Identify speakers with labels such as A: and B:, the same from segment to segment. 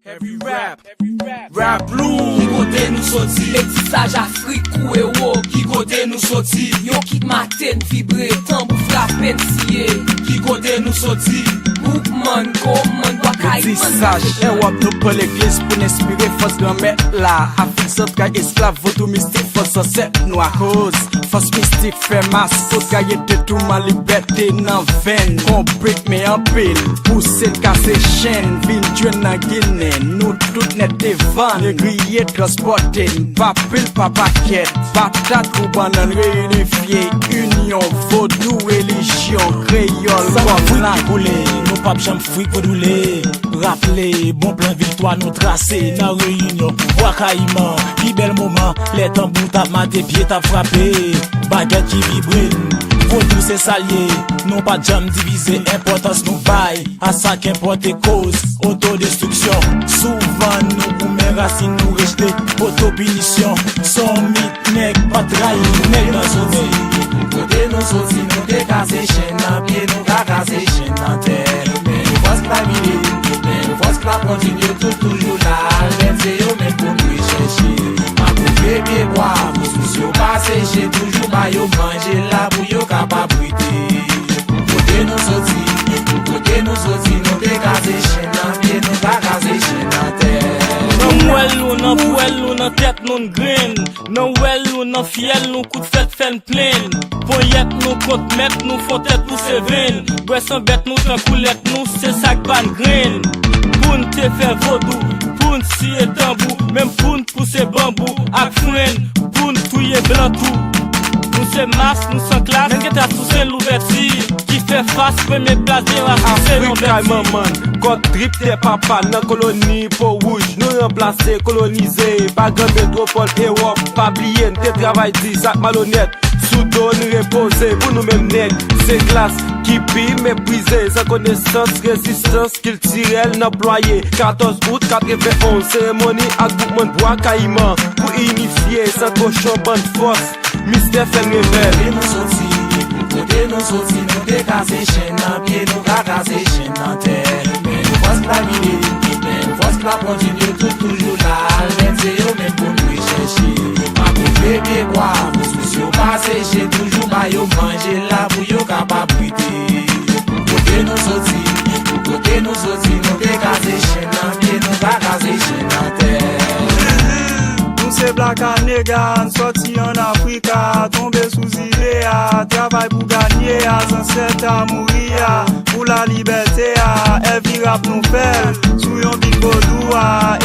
A: Heavy rap blue. Ki kote nou soti,
B: Métissage Afrique ou euro.
A: ki kote nou soti,
B: Yo kit maten vibre, tambou frappen siye.
A: ki kote nou soti.
B: Boukman, Goman, Wakay,
C: Métissage, Europe nou pou l'église pou n'inspirer fos grand-mère là. Afrique centrale, esclave, voodoo mystique, fos ancêtre noir cause. Fos mystique, fait masse, faut gagne de tout ma liberté nan veine. On break me en pile, pousser le casse chaîne, vin Dieu nan Guinée. Nous tout net devant, le grillé transporté, pas pile, pas paquet. Patate ou banane réunifié, union, vaudou, religion, créole,
D: Sans qui boule, nous pas j'aime fric pour douler. Rappelez, bon plan victoire nous tracé, dans réunion, Wakaïman, qui bel moment, les tambours tap maté, pieds tap frappé, baguette qui vibre. Pour tous ces saliers, non pas jam divisé, importance nous baille, à ça qu'importe cause, autodestruction. Souvent nous pour mes racines nous rejeter, auto-punition, son mythe, nèg, pas trahi, nèg dans son vie.
A: Kote nou soti, nou te kase chen nan pied, nou ka kase chen nan terre. Men nou fos la mide, men nou fos la continue tout toujours la. Même se yo men pou nou chercher. Ma pou fè pied bois, pou sous yo pa séché, toujours ba yo manger la pou yo capable brûler. Kote nou soti, nou te kase chen nan pied, nou ka kase chen nan terre.
D: Nan mwèl ou nan pouel ou nan tèt nou n'gren. Nan wèl ou nan fiel nou kout fèt fèn plèn. Poyet nou kont met nou fon tèt pou se ven. Bwè san bet nou tan koulet nou se sak ban gren. Poun te fè vodou, poun siye tambou. Mèm poun pousse bambou ak fren. Poun touye blan tout. Nou se mas, nou san klas, men gen ta tousen l'ouverti. Ki fè fas, premye plas de rasise
C: Afrika maman, God drip te papa nan koloni pou rouge. Nou remplace, kolonize, bagan métropole Europe. Pa bliye, te travay di sak malhonnête. Soudo nou repose, pou nou mèm nèg. Se glas, ki pi méprisé. Sa connaissance, résistance, culturelle n'employé. 14 août 91, cérémonie ak Boukman Wakaïman. Pou unifier, sa cochon bande force. Mystère fait révèle.
A: Kote nou soti, nou te kase chen nan pied, nou ka kase chen nan terre. Men nou fos la mide, men nou fos la continue tout toujours la. Même se yo men pou nou chercher. Ma pou fè pied bois, pou sous yo pa séché, toujours ba yo manger la pou yo capable brûler. Kote nou soti, nou te kase chen nan pied, nou ka kase chen nan terre.
E: C'est black à nègre, sorti en Africa, tombé sous Iléa, travail pour gagner, ancêtre à mourir, pour la liberté, heavy rap nous fait, sous yon big bodou,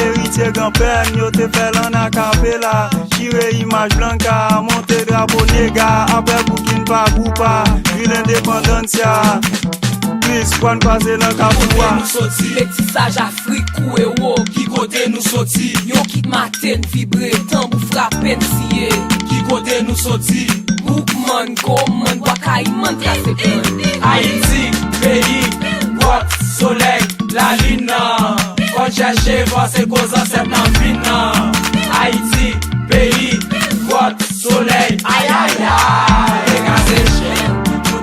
E: héritier grand-père, yo te fait l'en acapella, chire image blanca, monter drapeau nègre, après bouquin pas groupa, vu l'indépendance, Chris, kwan passe nan kapoua.
B: Métissage Afrique ou euro.
A: Ki kote nou soti,
B: Yo kit maten vibre, tambou frappen siye.
A: ki kote nou soti.
B: Boukman, Goman, Wakay, tracé plein.
A: Haïti, pays, boîte, soleil, la lune. Kon cherche voir c'est cause ancêtre nan vin. Haïti, pays, boîte, soleil, aïe aïe aïe.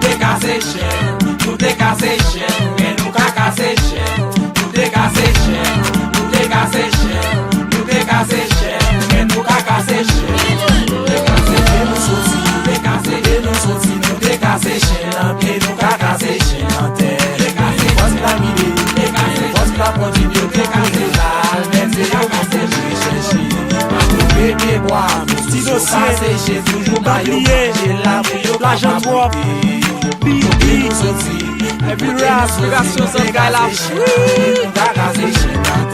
A: Nou te kase chen, nou te kase chen, men nou ka kase chen. Nou te kase chen, nou te kase chen, nou te kase chen, men nou ka kase chen. Nou te kase chen nou soti, nou te kase chen nou soti, nou te kase chen nan pied, nou ka kase chen nan terre. Nou te kase fos la mide, nou te kase fos la continue, nou te kase la, men se yo kase chercher. Ma pou fè pied bois, pou sous yo pa séché, toujours ba yo manger la pou yo capable brûler. Heavy rap, version Zangala.
E: Nou ka kase chen nan